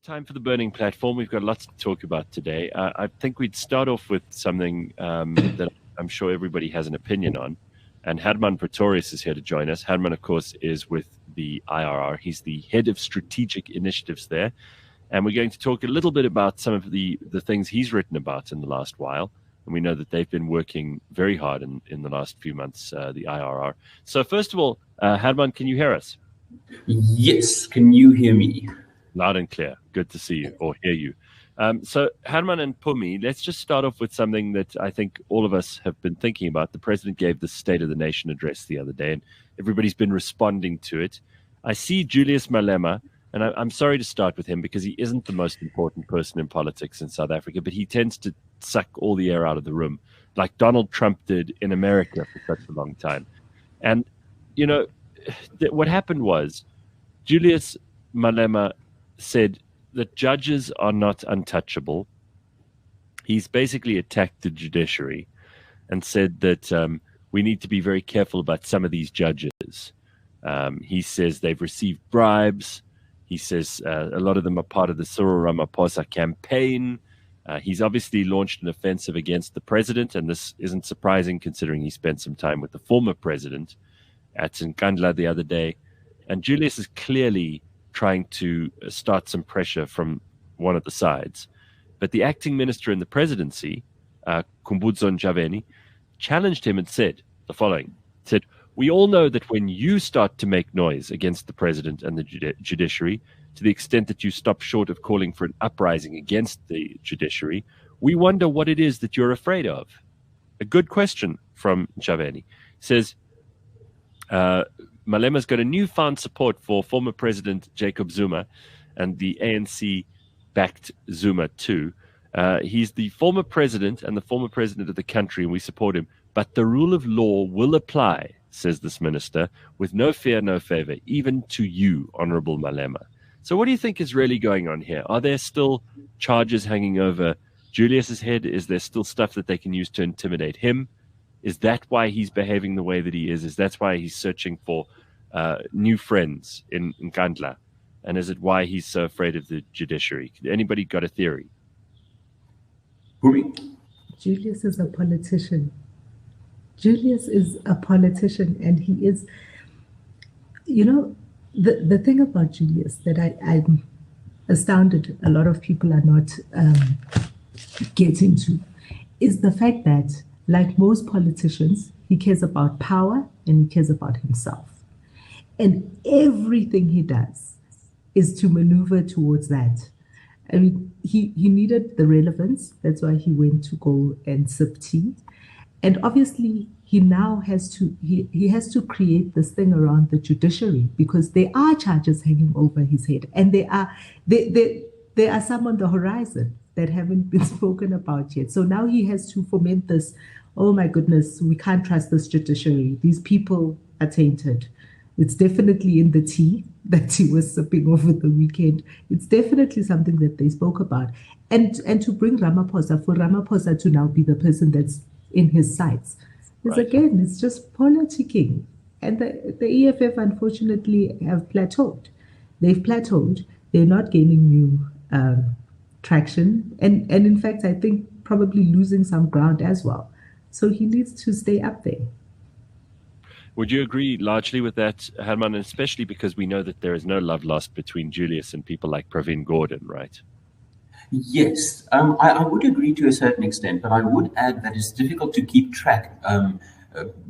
Time for the burning platform. We've got lots to talk about today. I think we'd start off with something that I'm sure everybody has an opinion on. And Hermann Pretorius is here to join us. Hermann, of course, is with the IRR. He's the head of strategic initiatives there. And we're going to talk a little bit about some of the things he's written about in the last while. And we know that they've been working very hard in the last few months, the IRR. So first of all, Hermann, can you hear us? Yes. Can you hear me? Loud and clear. Good to see you or hear you. So Hermann and Phumi, let's just start off with something that I think all of us have been thinking about. The president gave the State of the Nation address the other day, and everybody's been responding to it. I see Julius Malema, and I'm sorry to start with him because he isn't the most important person in politics in South Africa, but he tends to suck all the air out of the room, like Donald Trump did in America for such a long time. And, you know, what happened was Julius Malema said that judges are not untouchable. He's basically attacked the judiciary and said that we need to be very careful about some of these judges. He says they've received bribes. He says a lot of them are part of the Cyril Ramaphosa campaign. He's obviously launched an offensive against the president, and this isn't surprising considering he spent some time with the former president at Nkandla the other day. And Julius is clearly trying to start some pressure from one of the sides. But the acting minister in the presidency, Khumbudzo Ntshavheni, challenged him and said the following. Said, "We all know that when you start to make noise against the president and the judiciary, to the extent that you stop short of calling for an uprising against the judiciary, we wonder what it is that you're afraid of." A good question from Ntshavheni. Says, Malema's got a newfound support for former President Jacob Zuma and the ANC-backed Zuma too. He's the former president and the former president of the country, and we support him. But the rule of law will apply, says this minister, with no fear, no favor, even to you, Honorable Malema. So what do you think is really going on here? Are there still charges hanging over Julius's head? Is there still stuff that they can use to intimidate him? Is that why he's behaving the way that he is? Is that why he's searching for new friends in Nkandla? And is it why he's so afraid of the judiciary? Anybody got a theory? Julius is a politician. Julius is a politician, and he is, you know, the thing about Julius that I'm astounded a lot of people are not getting to is the fact that, like most politicians, he cares about power and he cares about himself. And everything he does is to maneuver towards that. I mean, he needed the relevance. That's why he went to go and sip tea. And obviously, he now has to he has to create this thing around the judiciary because there are charges hanging over his head. And there are some on the horizon that haven't been spoken about yet. So now he has to foment this, oh my goodness, we can't trust this judiciary. These people are tainted. It's definitely in the tea that he was sipping over the weekend. It's definitely something that they spoke about. And to bring Ramaphosa, for Ramaphosa to now be the person that's in his sights, is right. Again, it's just politicking. And the EFF, unfortunately, have plateaued. They've plateaued. They're not gaining new traction. And in fact, I think probably losing some ground as well. So he needs to stay up there. Would you agree largely with that, Hermann, especially because we know that there is no love lost between Julius and people like Pravin Gordhan, right? Yes, I would agree to a certain extent, but I would add that it's difficult to keep track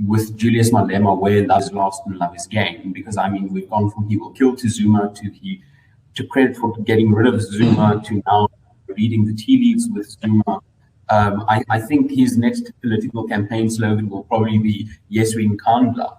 with Julius Malema where love is lost and love is gained, because, I mean, we've gone from he will kill to Zuma to credit for getting rid of Zuma to now reading the tea leaves with Zuma. I think his next political campaign slogan will probably be, yes, we Nkandla.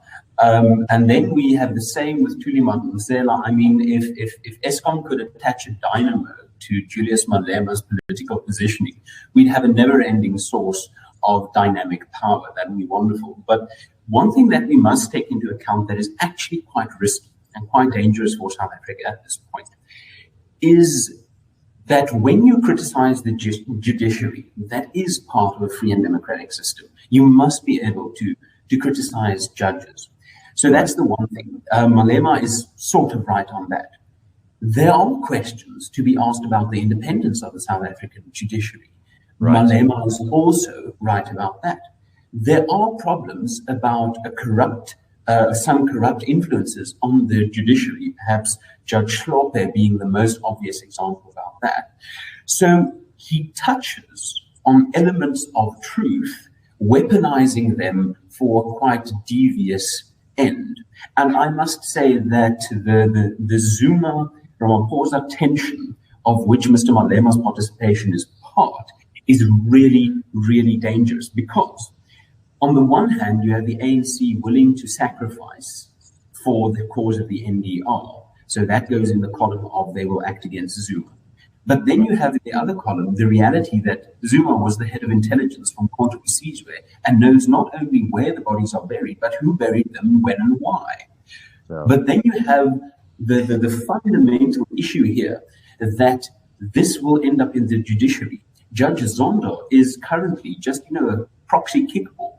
And then we have the same with Thuli Madonsela. I mean, if Eskom could attach a dynamo to Julius Malema's political positioning, we'd have a never-ending source of dynamic power. That would be wonderful. But one thing that we must take into account that is actually quite risky and quite dangerous for South Africa at this point is that when you criticize the judiciary, that is part of a free and democratic system. You must be able to criticize judges. So that's the one thing. Malema is sort of right on that. there are questions to be asked about the independence of the South African judiciary. Right. Malema is also right about that. There are problems about some corrupt influences on the judiciary, perhaps Judge Hlophe being the most obvious example about that. So he touches on elements of truth, weaponizing them for a quite devious end. And I must say that the Zuma-Ramaphosa tension, of which Mr. Malema's participation is part, is really, really dangerous, because on the one hand, you have the ANC willing to sacrifice for the cause of the NDR. So that goes in the column of they will act against Zuma. But then you have in the other column the reality that Zuma was the head of intelligence from Contra Sizwe and knows not only where the bodies are buried, but who buried them, when and why. Yeah. But then you have the fundamental issue here that this will end up in the judiciary. Judge Zondo is currently just, a proxy kickball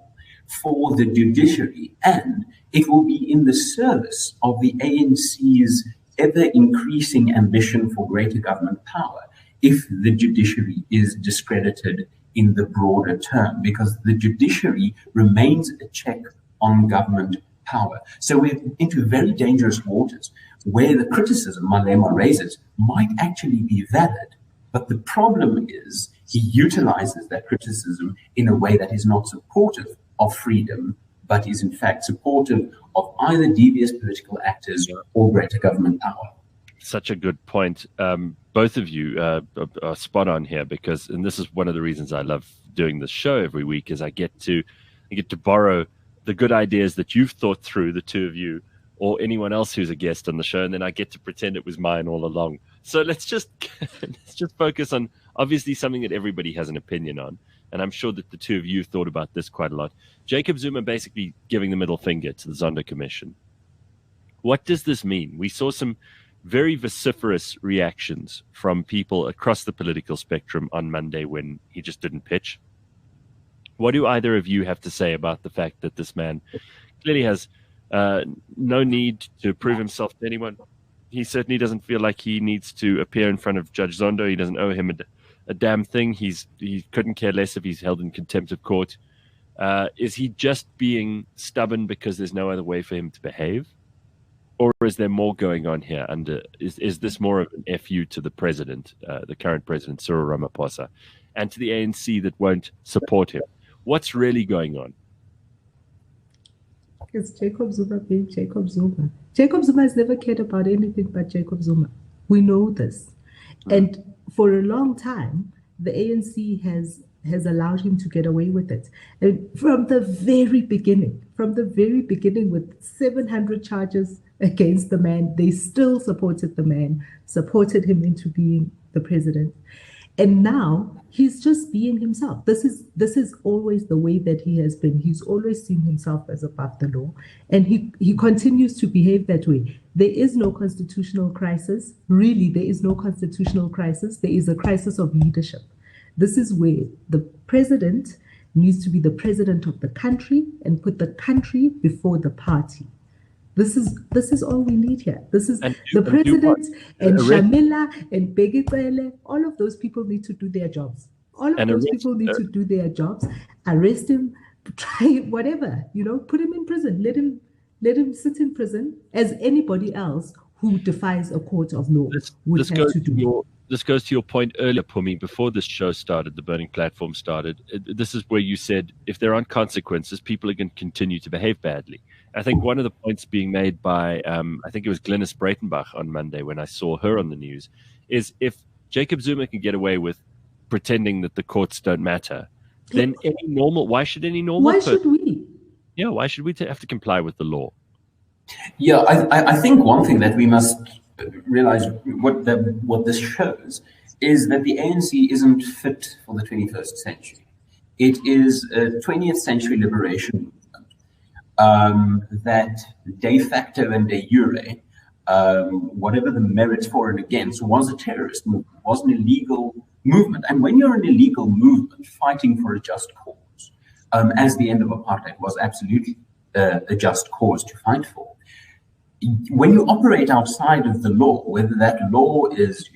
for the judiciary, and it will be in the service of the ANC's ever-increasing ambition for greater government power if the judiciary is discredited in the broader term, because the judiciary remains a check on government power. So we're into very dangerous waters where the criticism Malema raises might actually be valid, but the problem is he utilizes that criticism in a way that is not supportive of freedom, but is in fact supportive of either devious political actors or greater government power. Such a good point. Both of you are spot on here, because, and this is one of the reasons I love doing this show every week, is I get to borrow the good ideas that you've thought through, the two of you, or anyone else who's a guest on the show, and then I get to pretend it was mine all along. So let's just focus on obviously something that everybody has an opinion on. And I'm sure that the two of you thought about this quite a lot. Jacob Zuma basically giving the middle finger to the Zondo Commission. What does this mean? We saw some very vociferous reactions from people across the political spectrum on Monday when he just didn't pitch. What do either of you have to say about the fact that this man clearly has no need to prove himself to anyone? He certainly doesn't feel like he needs to appear in front of Judge Zondo. He doesn't owe him a damn thing. He couldn't care less if he's held in contempt of court. Is he just being stubborn because there's no other way for him to behave? Or is there more going on here? Is this more of an FU to the president, the current president, Cyril Ramaphosa, and to the ANC that won't support him? What's really going on? It's Jacob Zuma being Jacob Zuma. Jacob Zuma has never cared about anything but Jacob Zuma. We know this. And for a long time, the ANC has allowed him to get away with it. And from the very beginning, with 700 charges against the man, they still supported the man, supported him into being the president. And now he's just being himself. This is always the way that he has been. He's always seen himself as above the law, and he continues to behave that way. There is no constitutional crisis. Really, there is no constitutional crisis. There is a crisis of leadership. This is where the president needs to be the president of the country and put the country before the party. This is all we need here. This is the president and Shamila and Begipele. All of those people need to do their jobs. All of those people need to do their jobs. Arrest him, try whatever, put him in prison. Let him sit in prison as anybody else who defies a court of law would have to do. This goes to your point earlier, Phumi, before this show started, the Burning Platform started. This is where you said if there aren't consequences, people are going to continue to behave badly. I think one of the points being made by, I think it was Glynis Breitenbach on Monday when I saw her on the news, is if Jacob Zuma can get away with pretending that the courts don't matter, then why should any normal person? Why should we? Yeah, why should we have to comply with the law? Yeah, I think one thing that we must realize what this shows is that the ANC isn't fit for the 21st century. It is a 20th century liberation movement that de facto and de jure, whatever the merits for and against, was a terrorist movement, was an illegal movement. And when you're an illegal movement fighting for a just cause, as the end of apartheid was absolutely a just cause to fight for, when you operate outside of the law, whether that law is,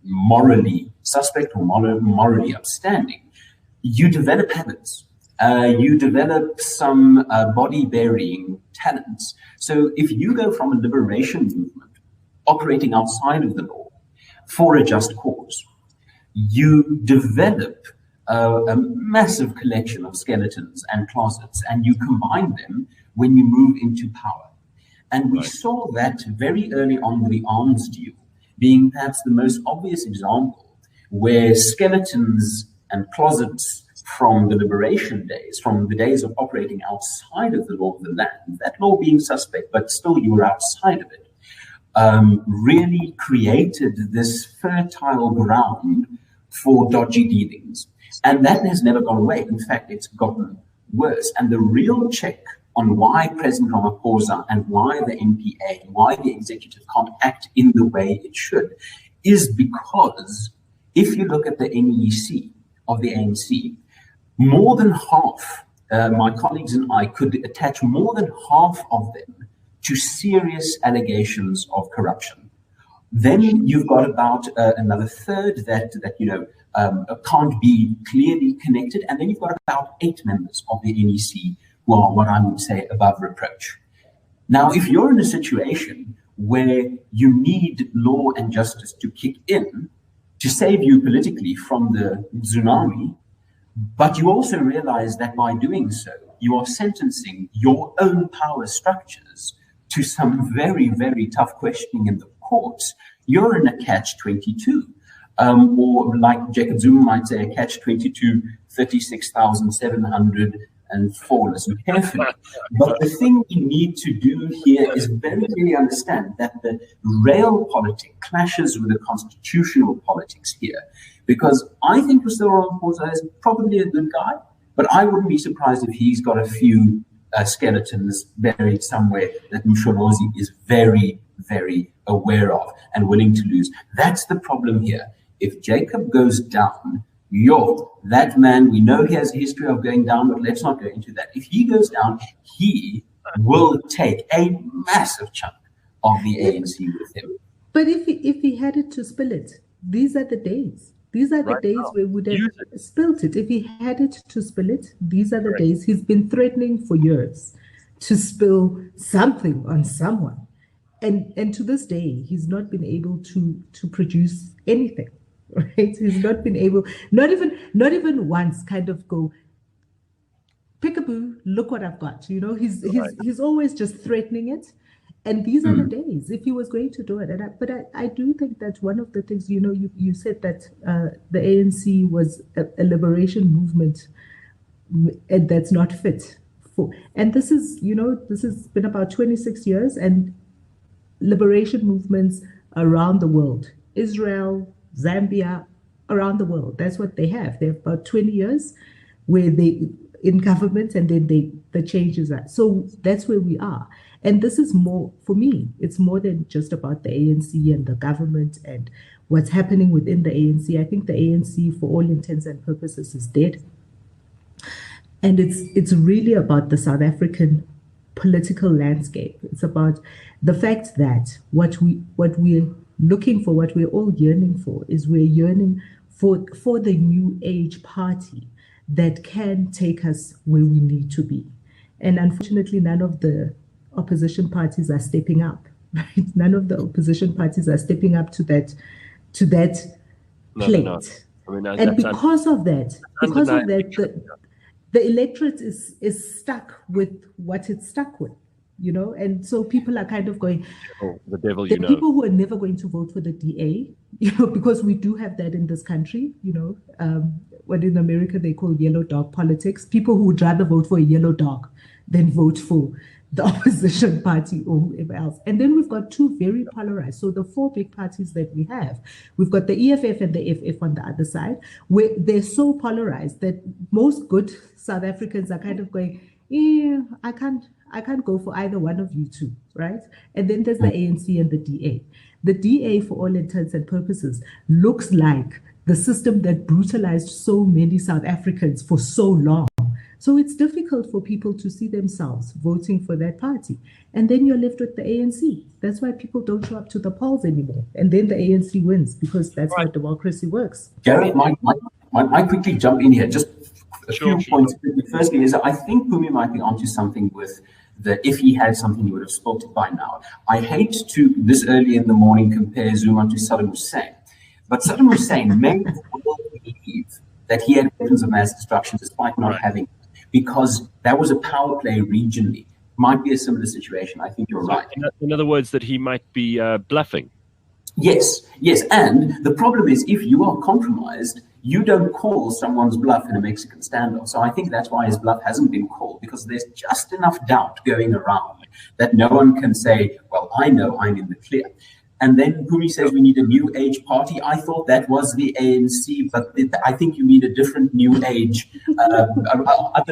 morally suspect or morally upstanding, you develop habits. You develop some body-burying talents. So if you go from a liberation movement operating outside of the law for a just cause, you develop a massive collection of skeletons and closets, and you combine them when you move into power. And we saw that very early on with the arms deal being perhaps the most obvious example, where skeletons and closets from the liberation days, from the days of operating outside of the law of the land, that law being suspect, but still you were outside of it, really created this fertile ground for dodgy dealings. And that has never gone away. In fact, it's gotten worse. And the real check on why President Ramaphosa and why the NPA, why the executive can't act in the way it should, is because if you look at the NEC of the ANC, more than half, my colleagues and I could attach more than half of them to serious allegations of corruption. Then you've got about another third that can't be clearly connected, and then you've got about 8 members of the NEC who are what I would say above reproach. Now, if you're in a situation where you need law and justice to kick in to save you politically from the tsunami, but you also realize that by doing so, you are sentencing your own power structures to some very, very tough questioning in the courts, you're in a catch-22. Or like Jacob Zuma might say, a catch-22, 36,704. Listen carefully. But the thing we need to do here is very clearly understand that the real politics clashes with the constitutional politics here. Because I think Gustavo Ramaphosa is probably a good guy, but I wouldn't be surprised if he's got a few skeletons buried somewhere that Msholozi is very, very aware of and willing to lose. That's the problem here. If Jacob goes down, that man, we know he has a history of going down, but let's not go into that. If he goes down, he will take a massive chunk of the ANC with him. But if he had it to spill it, these are the days. These are the days where we would have spilt it. If he had it to spill it, these are the days. He's been threatening for years to spill something on someone. And to this day, he's not been able to produce anything. Right? He's not been able, not even once kind of go, peekaboo, look what I've got. He's always just threatening it. And these are the days, if he was going to do it. But I do think that one of the things, you said that the ANC was a liberation movement, and that's not fit for. And this has been about 26 years, and liberation movements around the world, Israel, Zambia, around the world, that's what they have. They have about 20 years where they in government, and then the changes are. So that's where we are. And this is more, for me, it's more than just about the ANC and the government and what's happening within the ANC. I think the ANC, for all intents and purposes, is dead. And it's really about the South African political landscape. It's about the fact that what we're looking for, what we're all yearning for, is we're yearning for the new age party that can take us where we need to be. And unfortunately, none of the opposition parties are stepping up, right? None of the opposition parties are stepping up to that plate. No. I mean, and because of that, the electorate is stuck with what it's stuck with, and so people are kind of going, the devil, people who are never going to vote for the DA, because we do have that in this country, what in America they call yellow dog politics, people who would rather vote for a yellow dog than vote for the opposition party or whoever else. And then we've got two very polarized. So the four big parties that we have, we've got the EFF and the FF on the other side, where they're so polarized that most good South Africans are kind of going, I can't go for either one of you two, right? And then there's the ANC and the DA. The DA, for all intents and purposes, looks like the system that brutalized so many South Africans for so long. So it's difficult for people to see themselves voting for that party. And then you're left with the ANC. That's why people don't show up to the polls anymore. And then the ANC wins, because that's how democracy works. Gareth, might quickly jump in here. Just a few points. Firstly, is I think Phumi might be onto something with if he had something, he would have spoken by now. I hate to, this early in the morning, compare Zuma to Saddam Hussein. But Saddam Hussein made the world believe that he had weapons of mass destruction despite not having it, because that was a power play regionally. Might be a similar situation. I think you're right. In other words, that he might be bluffing. Yes. And the problem is, if you are compromised, you don't call someone's bluff in a Mexican standoff. So I think that's why his bluff hasn't been called, because there's just enough doubt going around that no one can say, well, I know I'm in the clear. And then Phumi says we need a new age party. I thought that was the ANC, but I think you mean a different new age other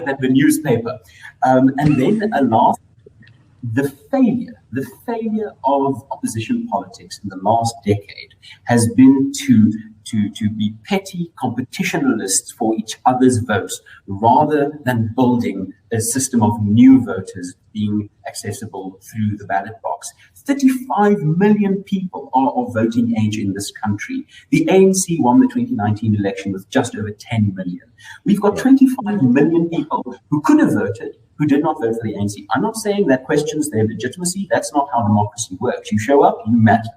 than the newspaper. And then last, the failure of opposition politics in the last decade has been to be petty competitionalists for each other's votes, rather than building a system of new voters being accessible through the ballot box. 35 million people are of voting age in this country. The ANC won the 2019 election with just over 10 million. We've got 25 million people who could have voted, who did not vote for the ANC. I'm not saying that questions their legitimacy. That's not how democracy works. You show up, you matter.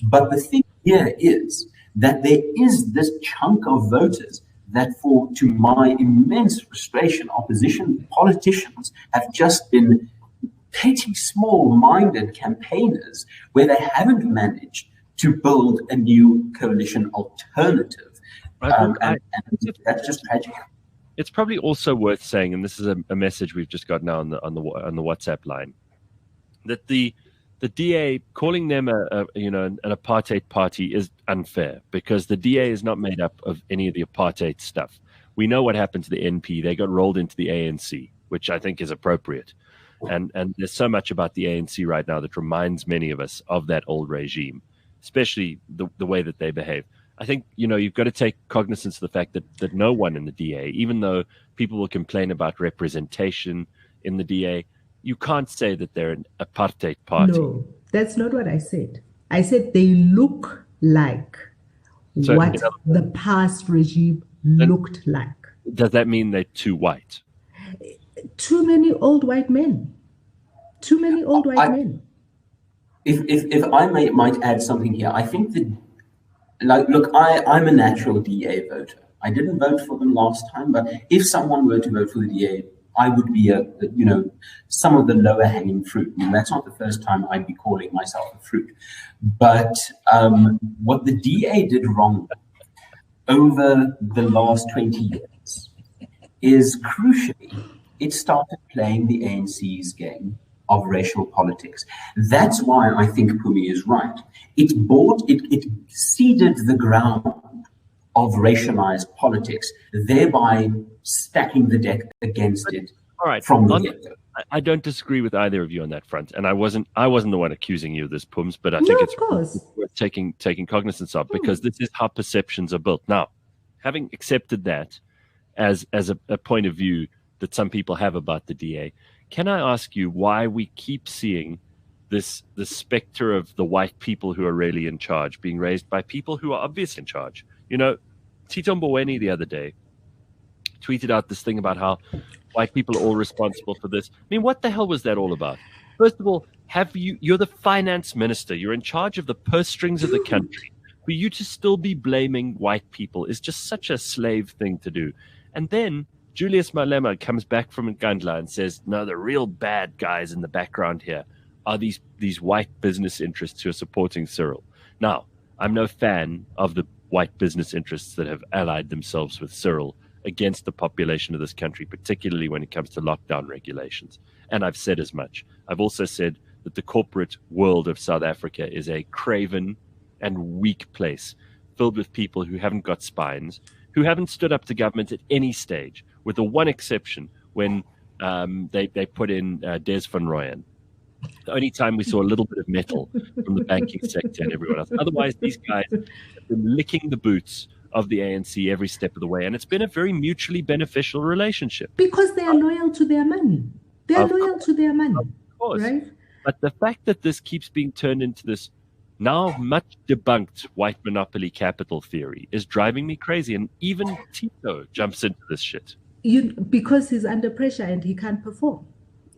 But the thing here is that there is this chunk of voters that, to my immense frustration, opposition politicians have just been petty, small-minded campaigners where they haven't managed to build a new coalition alternative. And that's just tragic. It's probably also worth saying, and this is a message we've just got now on the WhatsApp line, that the DA calling them an apartheid party is unfair, because the DA is not made up of any of the apartheid stuff. We know what happened to the NP. They got rolled into the ANC, which I think is appropriate. And there's so much about the ANC right now that reminds many of us of that old regime, especially the way that they behave. I think, you've got to take cognizance of the fact that no one in the DA, even though people will complain about representation in the DA, you can't say that they're an apartheid party. No, that's not what I said. I said they look like what the past regime looked like. Does that mean they're too white? Too many old white men. Too many old white men. If I might add something here, I think that, look, I'm a natural DA voter. I didn't vote for them last time, but if someone were to vote for the DA, I would be some of the lower hanging fruit. And that's not the first time I'd be calling myself a fruit. But what the DA did wrong over the last 20 years is, crucially, it started playing the ANC's game of racial politics. That's why I think Phumi is right. It seeded the ground of racialized politics, thereby stacking the deck against it. All right. From the get-go. I don't disagree with either of you on that front, and I wasn't the one accusing you of this, Pums, but I think it's worth taking cognizance of, because this is how perceptions are built. Now, having accepted that as a point of view that some people have about the DA, can I ask you why we keep seeing the specter of the white people who are really in charge being raised by people who are obviously in charge? Tito Mboweni the other day tweeted out this thing about how white people are all responsible for this. I mean, what the hell was that all about? First of all, you're the finance minister. You're in charge of the purse strings of the country. For you to still be blaming white people is just such a slave thing to do. And then Julius Malema comes back from Nkandla and says, no, the real bad guys in the background here are these white business interests who are supporting Cyril. Now, I'm no fan of the white business interests that have allied themselves with Cyril against the population of this country, particularly when it comes to lockdown regulations. And I've said as much. I've also said that the corporate world of South Africa is a craven and weak place, filled with people who haven't got spines, who haven't stood up to government at any stage, with the one exception when they put in Des van Rooyen. The only time we saw a little bit of metal from the banking sector and everyone else. Otherwise, these guys have been licking the boots of the ANC every step of the way. And it's been a very mutually beneficial relationship. Because they are loyal to their money. They are loyal to their money. Of course. Right? But the fact that this keeps being turned into this now much debunked white monopoly capital theory is driving me crazy. And even Tito jumps into this shit. Because he's under pressure and he can't perform.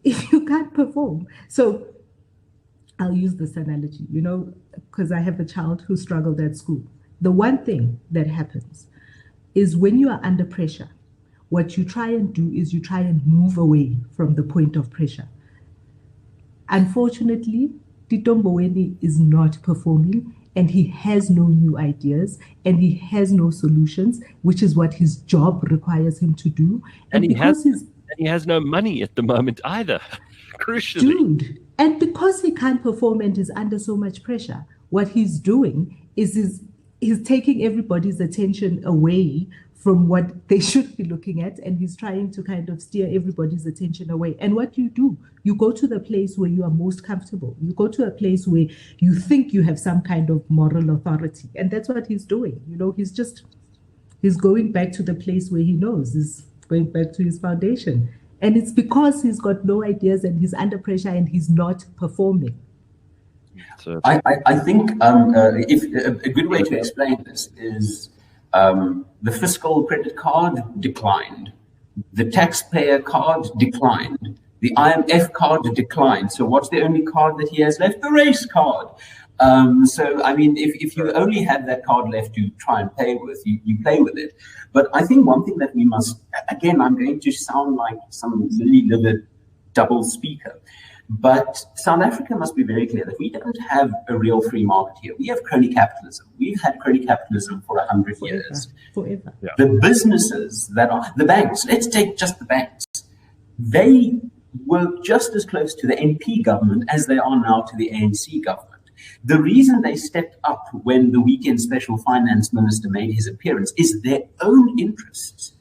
If you can't perform. So I'll use this analogy, because I have a child who struggled at school. The one thing that happens is when you are under pressure, what you try and do is you try and move away from the point of pressure. Unfortunately, Tito Mboweni is not performing, and he has no new ideas, and he has no solutions, which is what his job requires him to do. And he has no money at the moment either, crucially. Dude, and because he can't perform and is under so much pressure, what he's doing is he's taking everybody's attention away from what they should be looking at, and he's trying to kind of steer everybody's attention away. And what you do, you go to the place where you are most comfortable. You go to a place where you think you have some kind of moral authority. And that's what he's doing. He's going back to the place where he knows. He's going back to his foundation. And it's because he's got no ideas and he's under pressure and he's not performing. So I think if a good way to explain this is the fiscal credit card declined, the taxpayer card declined, the IMF card declined. So what's the only card that he has left? The race card. So, I mean, if you only have that card left to try and play with, you play with it. But I think one thing that we must, again, I'm going to sound like some lily-livered double speaker, but South Africa must be very clear that we don't have a real free market here. We have crony capitalism. We've had crony capitalism for 100 years. Forever. Yeah. The businesses that are, the banks, let's take just the banks, they work just as close to the NP government as they are now to the ANC government. The reason they stepped up when the weekend special finance minister made his appearance is their own interests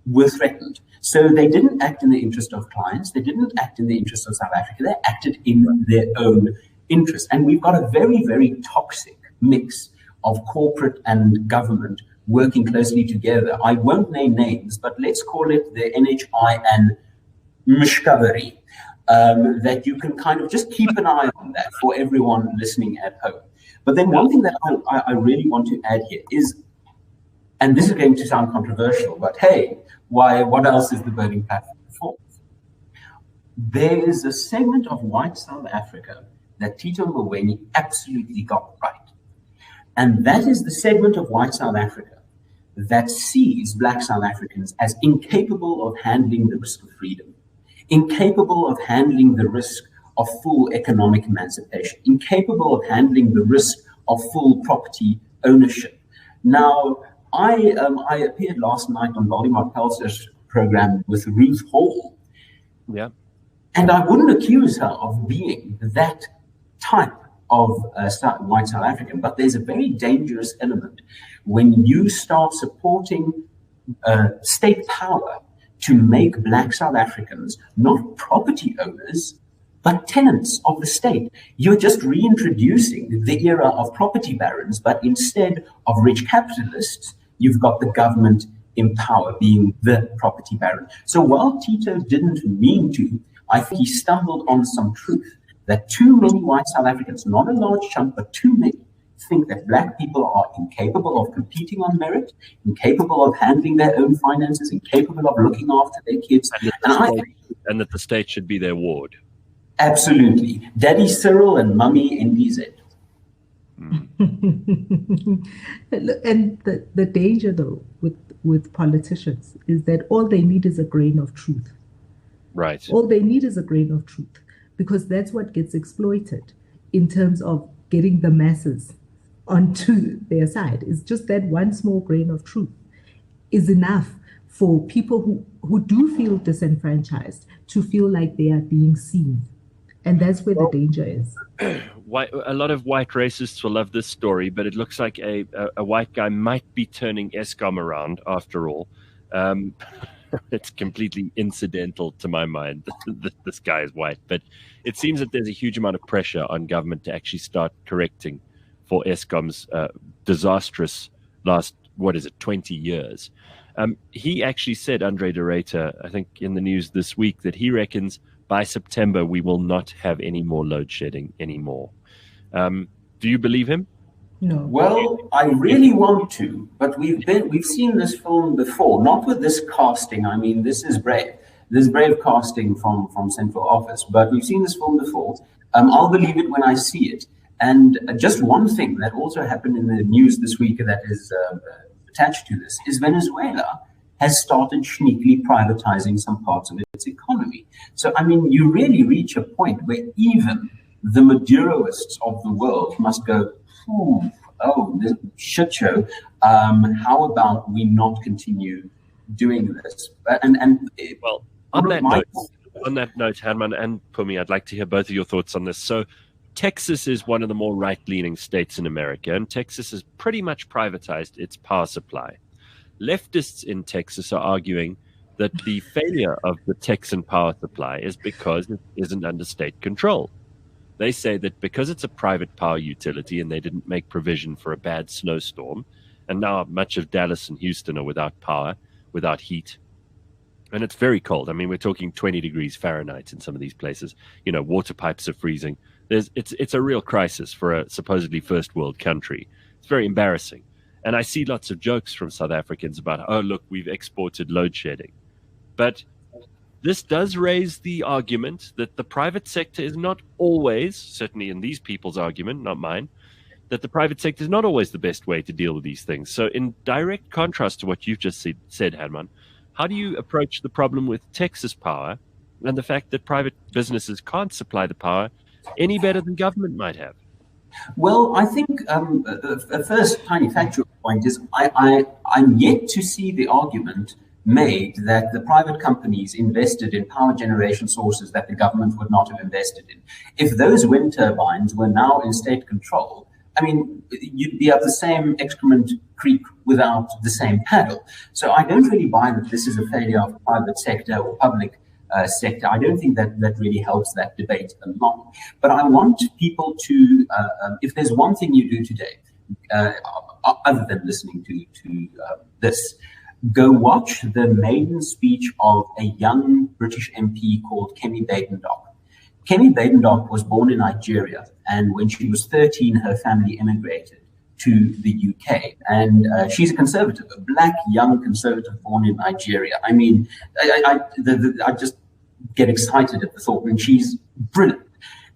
were threatened. So they didn't act in the interest of clients. They didn't act in the interest of South Africa. They acted in their own interest. And we've got a very, very toxic mix of corporate and government working closely together. I won't name names, but let's call it the NHI and Mishkaveri. That you can kind of just keep an eye on that for everyone listening at home. But then one thing that I really want to add here is, and this is going to sound controversial, but hey, what else is the voting platform for? There is a segment of white South Africa that Tito Mboweni absolutely got right. And that is the segment of white South Africa that sees Black South Africans as incapable of handling the risk of freedom, incapable of handling the risk of full economic emancipation, incapable of handling the risk of full property ownership. Now, I appeared last night on Valdemar Pelser's program with Ruth Hall. Yeah. And I wouldn't accuse her of being that type of white South African, but there's a very dangerous element when you start supporting state power to make Black South Africans not property owners, but tenants of the state. You're just reintroducing the era of property barons, but instead of rich capitalists, you've got the government in power being the property baron. So while Tito didn't mean to, I think he stumbled on some truth that too many white South Africans, not a large chunk, but too many, think that Black people are incapable of competing on merit, incapable of handling their own finances, incapable of looking after their kids. And that the state should be their ward. Absolutely. Daddy Cyril and Mummy NDZ. And the danger, though, with politicians is that all they need is a grain of truth. Right. All they need is a grain of truth, because that's what gets exploited in terms of getting the masses onto their side. It's just that one small grain of truth is enough for people who do feel disenfranchised to feel like they are being seen. And that's where the danger is. A lot of white racists will love this story, but it looks like a white guy might be turning Eskom around after all. It's completely incidental to my mind that this guy is white, but it seems that there's a huge amount of pressure on government to actually start correcting for Eskom's disastrous last what is it, 20 years. He actually said, Andre de Ruyter, I think in the news this week, that he reckons by September we will not have any more load shedding anymore. Do you believe him? No. Well, I really want to, but we've seen this film before, not with this casting. I mean, this is brave. This is brave casting from central office, but we've seen this film before. I'll believe it when I see it. And just one thing that also happened in the news this week that is attached to this is Venezuela has started sneakily privatizing some parts of its economy. So, I mean, you really reach a point where even the Maduroists of the world must go, oh, this shit show. How about we not continue doing this? Well, on that note, Hermann and Phumi, I'd like to hear both of your thoughts on this. So, Texas is one of the more right-leaning states in America, and Texas has pretty much privatized its power supply. Leftists in Texas are arguing that the failure of the Texan power supply is because it isn't under state control. They say that because it's a private power utility and they didn't make provision for a bad snowstorm, and now much of Dallas and Houston are without power, without heat, and it's very cold. I mean, we're talking 20 degrees Fahrenheit in some of these places. You know, water pipes are freezing. It's a real crisis for a supposedly first world country. It's very embarrassing. And I see lots of jokes from South Africans about, oh, look, we've exported load shedding. But this does raise the argument that the private sector is not always, certainly in these people's argument, not mine, that the private sector is not always the best way to deal with these things. So in direct contrast to what you've just said, Hermann, how do you approach the problem with Texas power and the fact that private businesses can't supply the power any better than government might have? Well, I think the first tiny factual point is I'm yet to see the argument made that the private companies invested in power generation sources that the government would not have invested in. If those wind turbines were now in state control, I mean, you'd be up the same excrement creek without the same paddle. So I don't really buy that this is a failure of private sector or public sector. I don't think that really helps that debate along. But I want people to, if there's one thing you do today, other than listening to this, go watch the maiden speech of a young British MP called Kemi Badenoch. Kemi Badenoch was born in Nigeria, and when she was 13, her family immigrated to the UK. And she's a conservative, a black, young conservative born in Nigeria. I mean, I just get excited at the thought, and she's brilliant.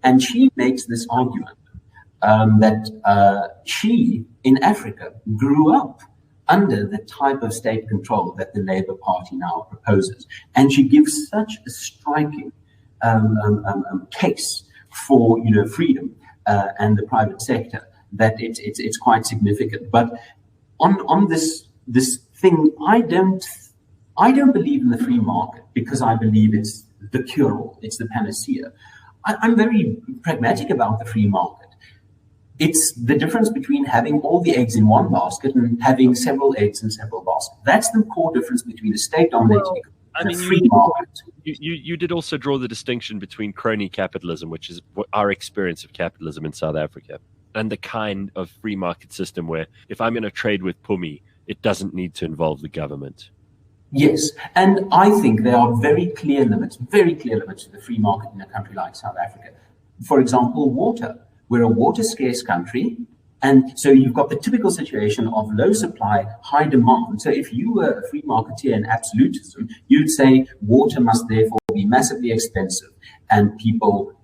And she makes this argument that she, in Africa, grew up under the type of state control that the Labour Party now proposes. And she gives such a striking case for freedom and the private sector that it's quite significant. But on this thing, I don't believe in the free market because I believe it's the cure-all, it's the panacea. I'm very pragmatic about the free market. It's the difference between having all the eggs in one basket and having several eggs in several baskets. That's the core difference between a state-dominated and a free market. You did also draw the distinction between crony capitalism, which is our experience of capitalism in South Africa, and the kind of free market system where if I'm going to trade with Phumi, it doesn't need to involve the government. Yes, and I think there are very clear limits to the free market in a country like South Africa. For example, water. We're a water-scarce country, and so you've got the typical situation of low supply, high demand. So if you were a free marketeer in absolutism, you'd say water must therefore be massively expensive, and it will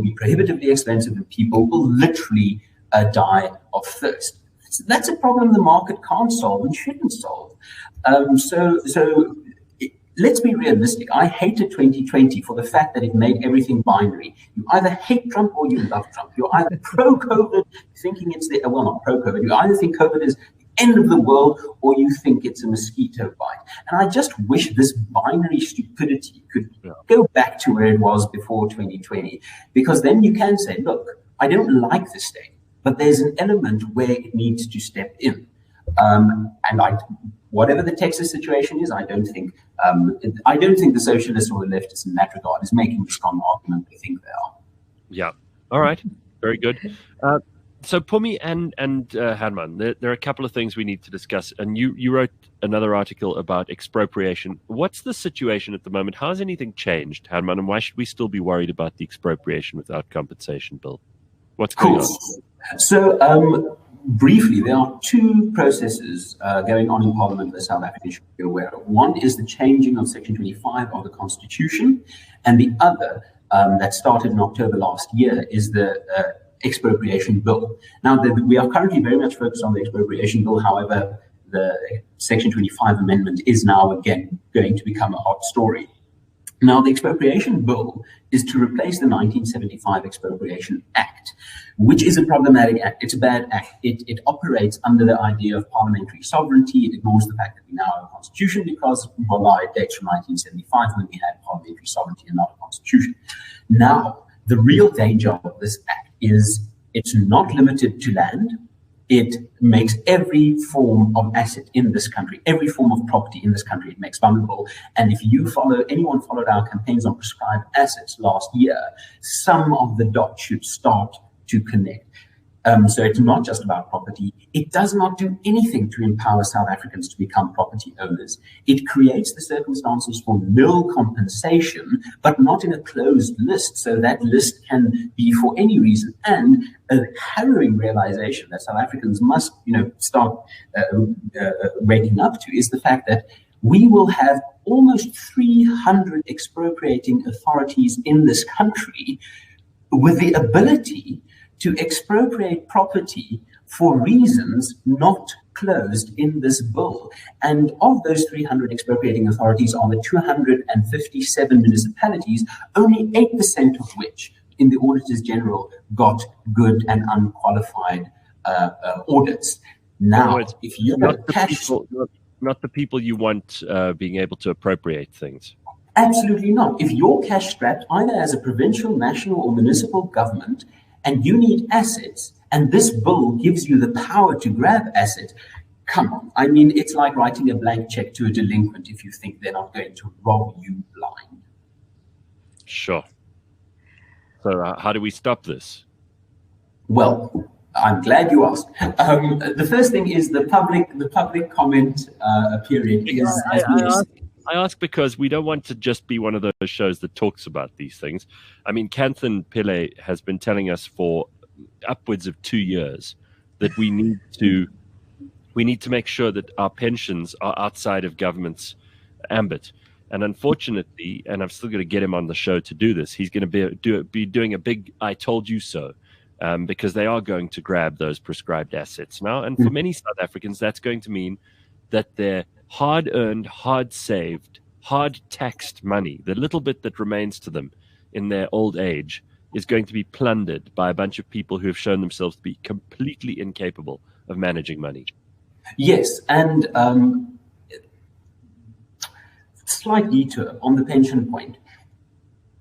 be prohibitively expensive, and people will literally die of thirst. So that's a problem the market can't solve and shouldn't solve. Let's be realistic. I hated 2020 for the fact that it made everything binary. You either hate Trump or you love Trump. You're either pro-COVID, thinking it's not pro-COVID. You either think COVID is the end of the world or you think it's a mosquito bite. And I just wish this binary stupidity could go back to where it was before 2020, because then you can say, look, I don't like the state, but there's an element where it needs to step in. Whatever the Texas situation is, I don't think the socialists or the leftists in that regard is making the strong argument they think they are. Yeah. All right. Very good. So Phumi and Hermann, there are a couple of things we need to discuss. And you wrote another article about expropriation. What's the situation at the moment? How has anything changed, Hermann? And why should we still be worried about the expropriation without compensation bill? What's going on? So briefly, there are two processes going on in Parliament that South Africans should be aware of. One is the changing of Section 25 of the Constitution, and the other that started in October last year is the expropriation bill. Now, we are currently very much focused on the expropriation bill. However, the Section 25 amendment is now again going to become a hot story. Now, the expropriation bill is to replace the 1975 Expropriation Act, which is a problematic act. It's a bad act. It operates under the idea of parliamentary sovereignty. It ignores the fact that we now have a constitution because, voila, it dates from 1975 when we had parliamentary sovereignty and not a constitution. Now, the real danger of this act is it's not limited to land. It makes every form of asset in this country, every form of property in this country, it makes vulnerable. And if anyone followed our campaigns on prescribed assets last year, some of the dots should start to connect. So it's not just about property. It does not do anything to empower South Africans to become property owners. It creates the circumstances for nil compensation, but not in a closed list. So that list can be for any reason. And a harrowing realization that South Africans must, start waking up to is the fact that we will have almost 300 expropriating authorities in this country with the ability to expropriate property for reasons not closed in this bill. And of those 300 expropriating authorities are the 257 municipalities, only 8% of which in the Auditors General got good and unqualified audits. Now, if you not the people you want being able to appropriate things. Absolutely not. If you're cash strapped, either as a provincial, national, or municipal government, and you need assets, and this bill gives you the power to grab assets, come on. I mean, it's like writing a blank check to a delinquent if you think they're not going to rob you blind. Sure. So how do we stop this? Well, I'm glad you asked. The first thing is the public comment period is... I ask because we don't want to just be one of those shows that talks about these things. I mean, Kanthan Pillay has been telling us for upwards of 2 years that we need to make sure that our pensions are outside of government's ambit. And unfortunately, and I'm still going to get him on the show to do this, he's going to be doing a big "I told you so," because they are going to grab those prescribed assets now. And for many South Africans, that's going to mean that their hard-earned, hard-saved, hard-taxed money, the little bit that remains to them in their old age, is going to be plundered by a bunch of people who have shown themselves to be completely incapable of managing money. Yes, and slight detour on the pension point.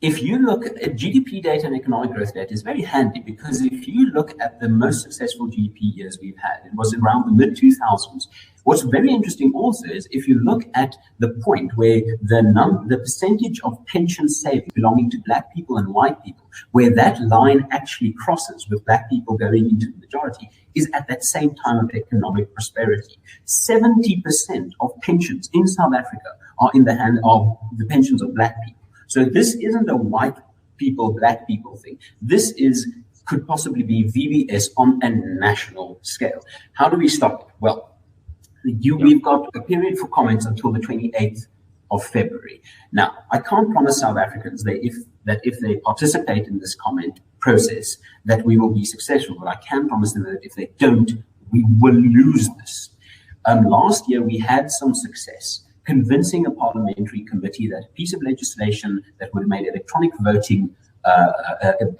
If you look at GDP data and economic growth data, is very handy because if you look at the most successful GDP years we've had, it was around the mid-2000s. What's very interesting also is if you look at the point where the percentage of pension savings belonging to black people and white people, where that line actually crosses with black people going into the majority, is at that same time of economic prosperity. 70% of pensions in South Africa are in the hand of the pensions of black people. So this isn't a white people, black people thing. This could possibly be VBS on a national scale. How do we stop it? Well, we've got a period for comments until the 28th of February. Now, I can't promise South Africans that if they participate in this comment process, that we will be successful, but I can promise them that if they don't, we will lose this. Last year, we had some success convincing a parliamentary committee that a piece of legislation that would have made electronic voting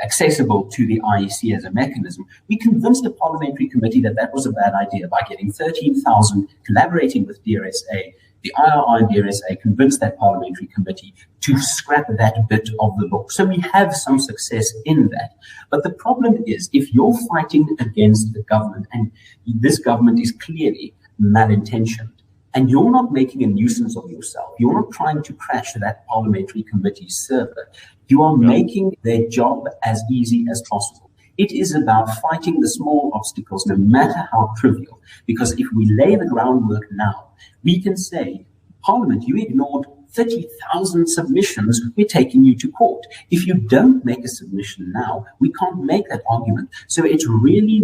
accessible to the IEC as a mechanism, we convinced a parliamentary committee that that was a bad idea by getting 13,000 collaborating with DRSA. The IRI and DRSA convinced that parliamentary committee to scrap that bit of the law. So we have some success in that. But the problem is, if you're fighting against the government, and this government is clearly malintentioned, and you're not making a nuisance of yourself, you're not trying to crash that parliamentary committee's server, you are making their job as easy as possible. It is about fighting the small obstacles, no matter how trivial. Because if we lay the groundwork now, we can say, Parliament, you ignored 30,000 submissions, we're taking you to court. If you don't make a submission now, we can't make that argument. So it's really,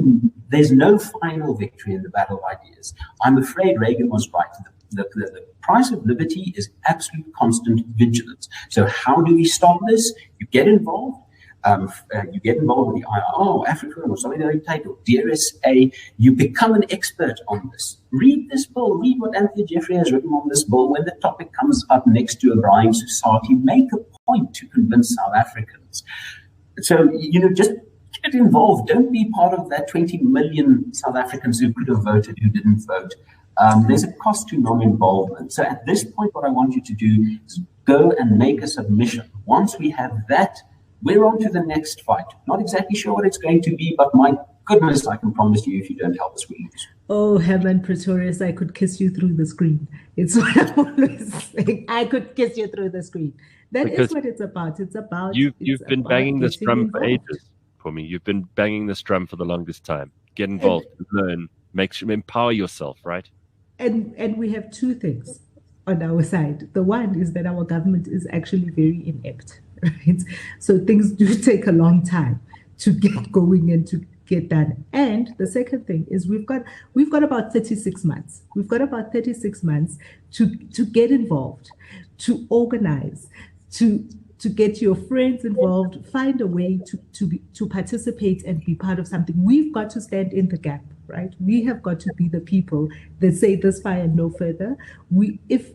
there's no final victory in the battle of ideas. I'm afraid Reagan was right. The price of liberty is absolute constant vigilance. So how do we stop this? You get involved. You get involved with the IRO, Africa, or Solidarity, or DRSA. You become an expert on this. Read this bill. Read what Anthony Jeffrey has written on this bill. When the topic comes up next to a Brian Society, make a point to convince South Africans. So, just get involved. Don't be part of that 20 million South Africans who could have voted who didn't vote. There's a cost to non-involvement. So at this point, what I want you to do is go and make a submission. Once we have that, we're on to the next fight. Not exactly sure what it's going to be, but my goodness, I can promise you, if you don't help us, we lose. Oh, Hermann Pretorius, I could kiss you through the screen. It's what I'm always saying. I could kiss you through the screen. That is what it's about. It's about. You've been banging this drum for ages, Phumi. You've been banging this drum for the longest time. Get involved, learn, empower yourself, right? And we have two things on our side. The one is that our government is actually very inept, right? So things do take a long time to get going and to get done. And the second thing is we've got about 36 months. We've got about 36 months to get involved, to organize, to get your friends involved, find a way to participate and be part of something. We've got to stand in the gap, right? We have got to be the people that say this far and no further. If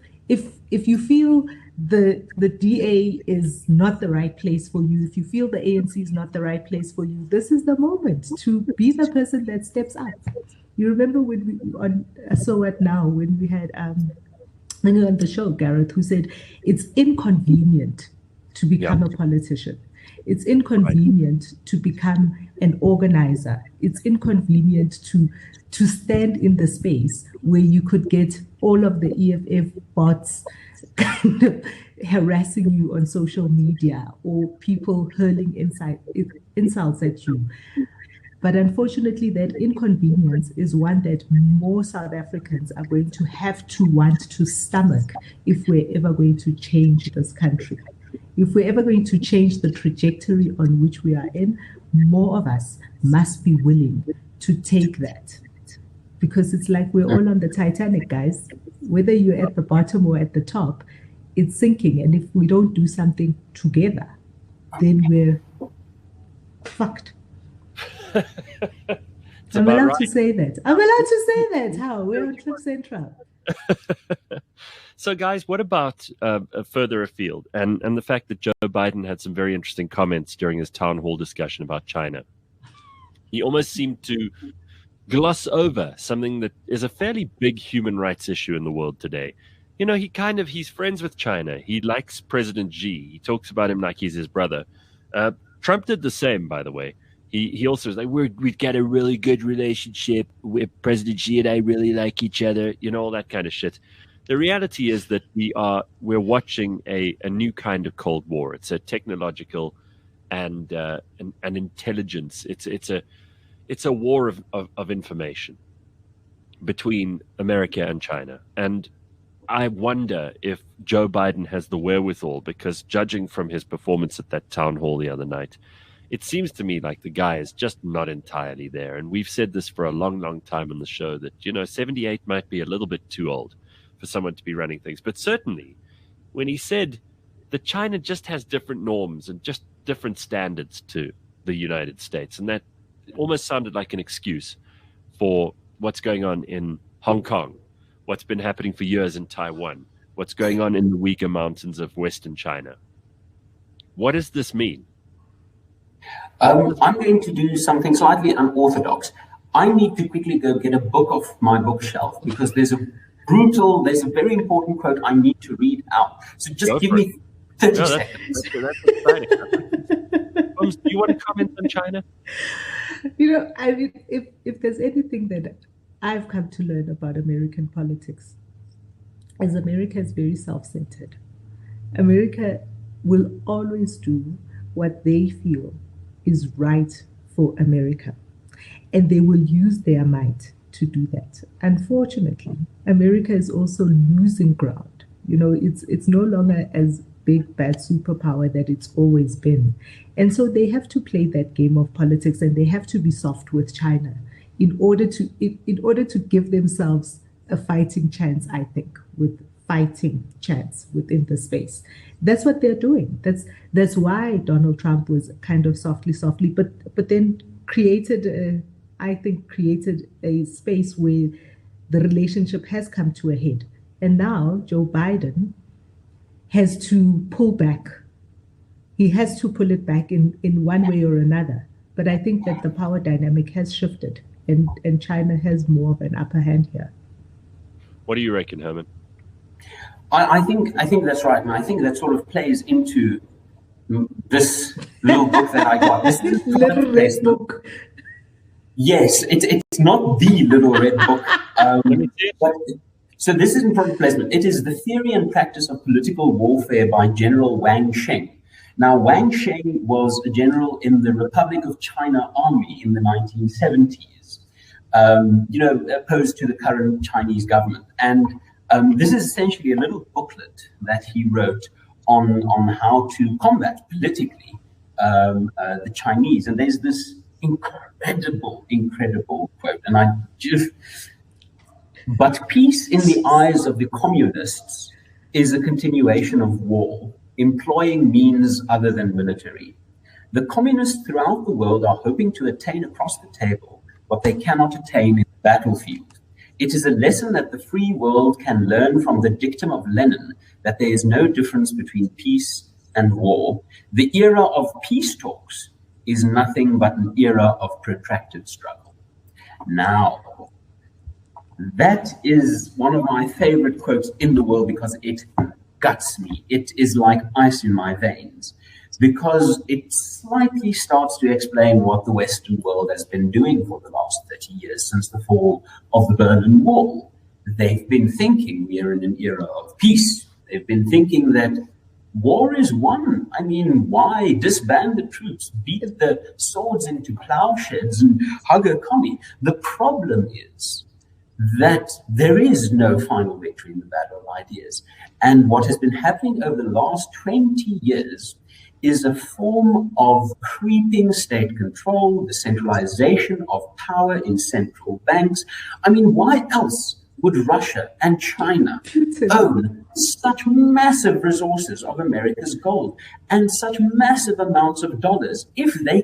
you feel the DA is not the right place for you, if you feel the ANC is not the right place for you, this is the moment to be the person that steps up. You remember when we on So What Now, when we had when we were on the show, Gareth, who said it's inconvenient to become a politician. It's inconvenient to become an organizer. It's inconvenient to stand in the space where you could get all of the EFF bots kind of harassing you on social media or people hurling insults at you. But unfortunately, that inconvenience is one that more South Africans are going to have to want to stomach if we're ever going to change this country. If we're ever going to change the trajectory on which we are in, more of us must be willing to take that. Because it's like we're all on the Titanic, guys. Whether you're at the bottom or at the top, it's sinking. And if we don't do something together, then we're fucked. I'm allowed to say that. I'm allowed to say that. How? We're on Cliff Central. So, guys, what about further afield and the fact that Joe Biden had some very interesting comments during his town hall discussion about China? He almost seemed to gloss over something that is a fairly big human rights issue in the world today. He's friends with China. He likes President Xi. He talks about him like he's his brother. Trump did the same, by the way. He also was like, we've got a really good relationship with President Xi and I really like each other, all that kind of shit. The reality is that we're watching a new kind of Cold War. It's a technological and an intelligence. It's a war of information between America and China. And I wonder if Joe Biden has the wherewithal, because judging from his performance at that town hall the other night, it seems to me like the guy is just not entirely there. And we've said this for a long, long time on the show that, 78 might be a little bit too old for someone to be running things. But certainly when he said that China just has different norms and just different standards to the United States, and that almost sounded like an excuse for what's going on in Hong Kong, what's been happening for years in Taiwan, what's going on in the Uyghur Mountains of Western China. What does this mean? I'm going to do something slightly unorthodox. I need to quickly go get a book off my bookshelf because there's a very important quote I need to read out. So just give me 30 seconds. That's exciting. Do you want to comment on China? If there's anything that I've come to learn about American politics, is America is very self-centered. America will always do what they feel is right for America. And they will use their might to do that. Unfortunately, America is also losing ground. It's no longer as big bad superpower that it's always been. And so they have to play that game of politics, and they have to be soft with China in order to give themselves a fighting chance, I think, within the space. That's what they're doing. That's why Donald Trump was kind of softly, but then created a space where the relationship has come to a head. And now Joe Biden has to pull back. He has to pull it back in one way or another. But I think that the power dynamic has shifted, and China has more of an upper hand here. What do you reckon, Herman? I think that's right, and I think that sort of plays into this little book that I got. This little red book. Yes, it's not the little red book. So this isn't product placement. It is The Theory and Practice of Political Warfare by General Wang Sheng. Now, Wang Sheng was a general in the Republic of China Army in the 1970s, opposed to the current Chinese government. And this is essentially a little booklet that he wrote on how to combat politically the Chinese. And there's this incredible quote. And but peace in the eyes of the communists is a continuation of war, employing means other than military. The communists throughout the world are hoping to attain across the table what they cannot attain in the battlefield. It is a lesson that the free world can learn from the dictum of Lenin that there is no difference between peace and war. The era of peace talks is nothing but an era of protracted struggle. Now, that is one of my favorite quotes in the world because it guts me. It is like ice in my veins because it slightly starts to explain what the Western world has been doing for the last 30 years since the fall of the Berlin Wall. They've been thinking we are in an era of peace. They've been thinking that war is won. I mean, why disband the troops, beat the swords into plowshares and hug a commie? The problem is that there is no final victory in the battle of ideas. And what has been happening over the last 20 years is a form of creeping state control, the centralization of power in central banks. I mean, why else would Russia and China own such massive resources of America's gold and such massive amounts of dollars? If they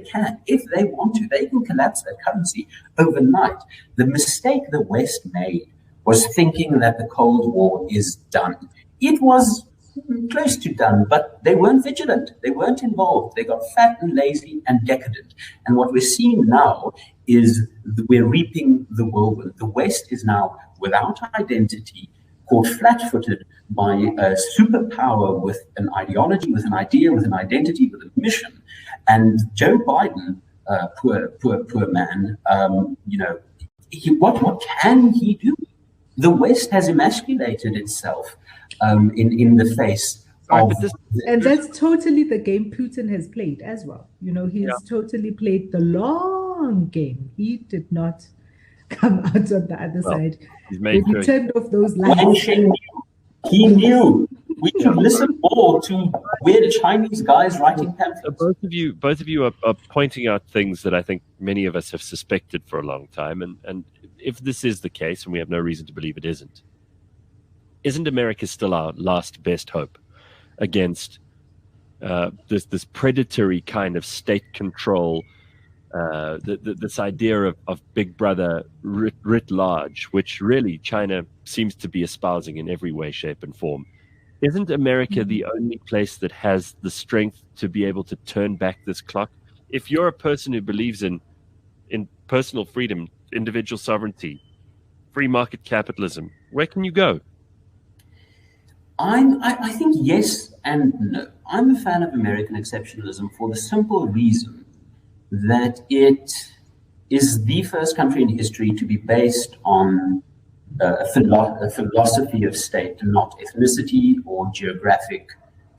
want to, they can collapse their currency overnight. The mistake the West made was thinking that the Cold War is done. It was close to done, but they weren't vigilant. They weren't involved. They got fat and lazy and decadent. And what we're seeing now is we're reaping the whirlwind. The West is now without identity, caught flat-footed by a superpower with an ideology, with an idea, with an identity, with a mission. And Joe Biden, poor man, what can he do? The West has emasculated itself in the face of... And that's totally the game Putin has played as well. He's totally played the long game. He did not come out on the other side. He turned off those lights. He knew. We should listen more to where the Chinese guys writing pamphlets. Both of you are pointing out things that I think many of us have suspected for a long time. And if this is the case, and we have no reason to believe it isn't America still our last best hope against this predatory kind of state control, this idea of Big Brother writ large, which really China seems to be espousing in every way, shape, and form? Isn't America the only place that has the strength to be able to turn back this clock? If you're a person who believes in personal freedom, individual sovereignty, free market capitalism, where can you go? I think yes and no. I'm a fan of American exceptionalism for the simple reason that it is the first country in history to be based on a philosophy of state, not ethnicity or geographic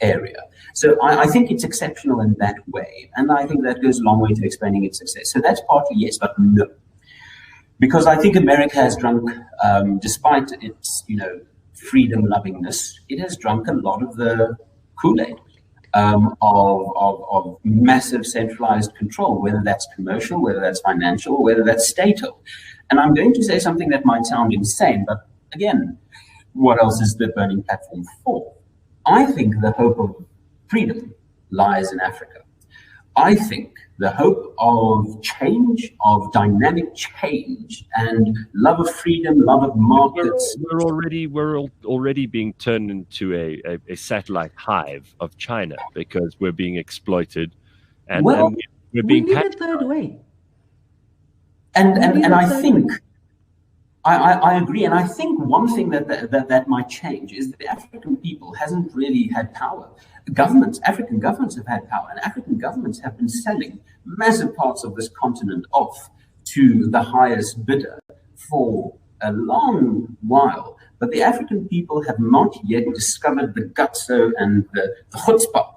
area. So I think it's exceptional in that way. And I think that goes a long way to explaining its success. So that's partly yes, but no. Because I think America has drunk, despite its, freedom-lovingness, it has drunk a lot of the Kool-Aid of massive centralized control, whether that's commercial, whether that's financial, whether that's statal. And I'm going to say something that might sound insane, but again, what else is the burning platform for? I think the hope of freedom lies in Africa. I think the hope of change, of dynamic change, and love of freedom, love of markets. We're already being turned into a satellite hive of China because we're being exploited, and we're being we need a third way. And I think I agree, and I think one thing that might change is that the African people hasn't really had power. African governments have had power, and African governments have been selling massive parts of this continent off to the highest bidder for a long while. But the African people have not yet discovered the gutso and the chutzpah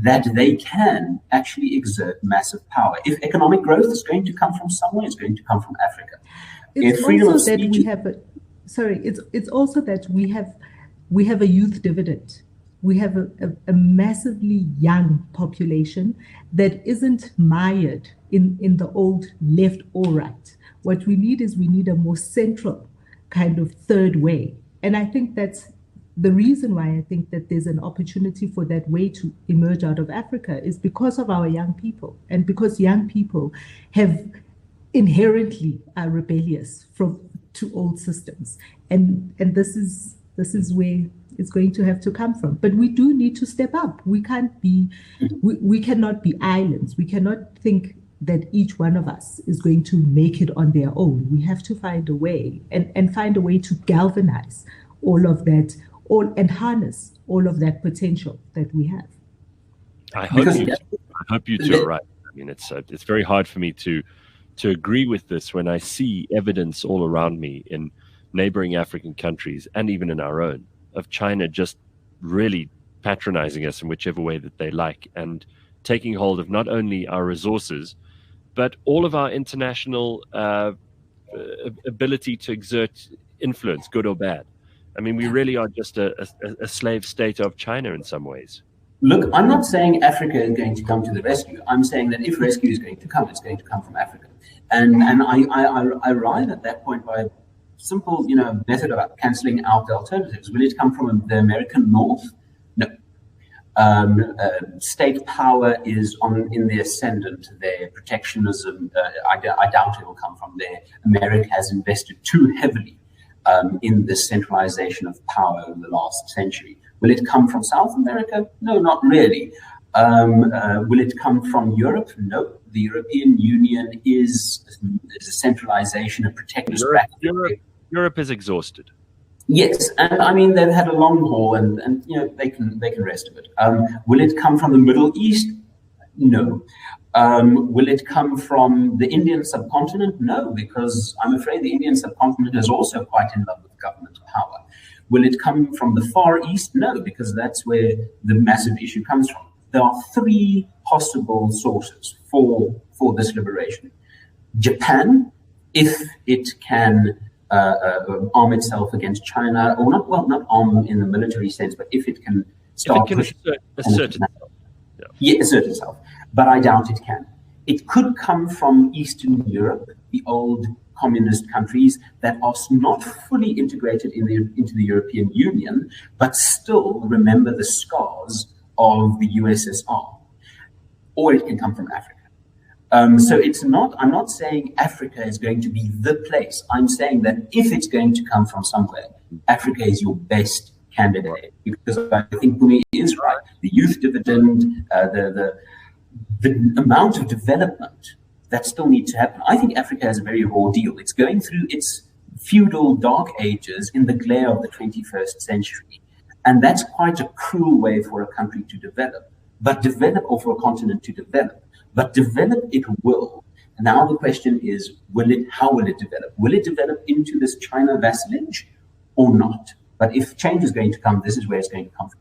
that they can actually exert massive power. If economic growth is going to come from somewhere, it's going to come from Africa. It's also that we have it's also that we have a youth dividend. We have a massively young population that isn't mired in the old left or right. What we need is a more central kind of third way. And I think that's the reason why I think that there's an opportunity for that way to emerge out of Africa is because of our young people, and because young people have inherently are rebellious to old systems, and this is where it's going to have to come from. But we do need to step up. We cannot be islands. We cannot think that each one of us is going to make it on their own. We have to find a way and find a way to galvanize all of that, and harness all of that potential that we have. I hope you two are right. I mean, it's very hard for me to agree with this when I see evidence all around me in neighboring African countries and even in our own of China just really patronizing us in whichever way that they like and taking hold of not only our resources, but all of our international ability to exert influence, good or bad. I mean, we really are just a slave state of China in some ways. Look, I'm not saying Africa is going to come to the rescue. I'm saying that if rescue is going to come, it's going to come from Africa. And I arrive at that point by a simple, method of cancelling out the alternatives. Will it come from the American North? No. State power is in the ascendant there. Protectionism, I doubt it will come from there. America has invested too heavily in this centralization of power over the last century. Will it come from South America? No, not really. Will it come from Europe? No. The European Union is a centralization of protectionist practice. Europe is exhausted. Yes, and I mean they've had a long haul, and they can rest of it. Will it come from the Middle East? No. Will it come from the Indian subcontinent? No, because I'm afraid the Indian subcontinent is also quite in love with government power. Will it come from the Far East? No, because that's where the massive issue comes from. There are three possible sources for this liberation. Japan, if it can arm itself against China, or not arm in the military sense, but if it can start pushing, assert itself. But I doubt it can. It could come from Eastern Europe, the old communist countries that are not fully integrated into the European Union, but still remember the scars of the USSR. Or it can come from Africa. So I'm not saying Africa is going to be the place. I'm saying that if it's going to come from somewhere, Africa is your best candidate, because I think Phumi is right. The youth dividend, the amount of development that still needs to happen. I think Africa has a very raw deal. It's going through its feudal dark ages in the glare of the 21st century. And that's quite a cruel way for a country to develop, or for a continent to develop. But develop it will. And now the question is, how will it develop? Will it develop into this China vassalage or not? But if change is going to come, this is where it's going to come from.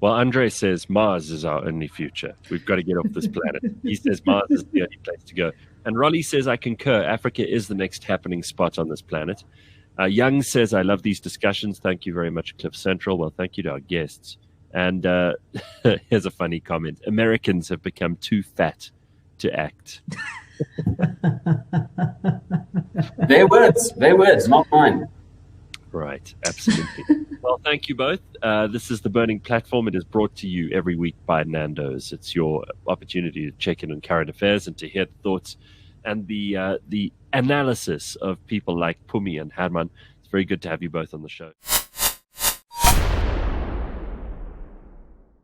Well, Andre says Mars is our only future. We've got to get off this planet. He says Mars is the only place to go. And Rolly says, I concur. Africa is the next happening spot on this planet. Young says, I love these discussions. Thank you very much, Cliff Central. Well, thank you to our guests. And here's a funny comment. Americans have become too fat to act. Their words, not mine. Right, absolutely. Well, thank you both. This is The Burning Platform. It is brought to you every week by Nando's. It's your opportunity to check in on current affairs and to hear the thoughts and the analysis of people like Phumi and Hermann. It's very good to have you both on the show.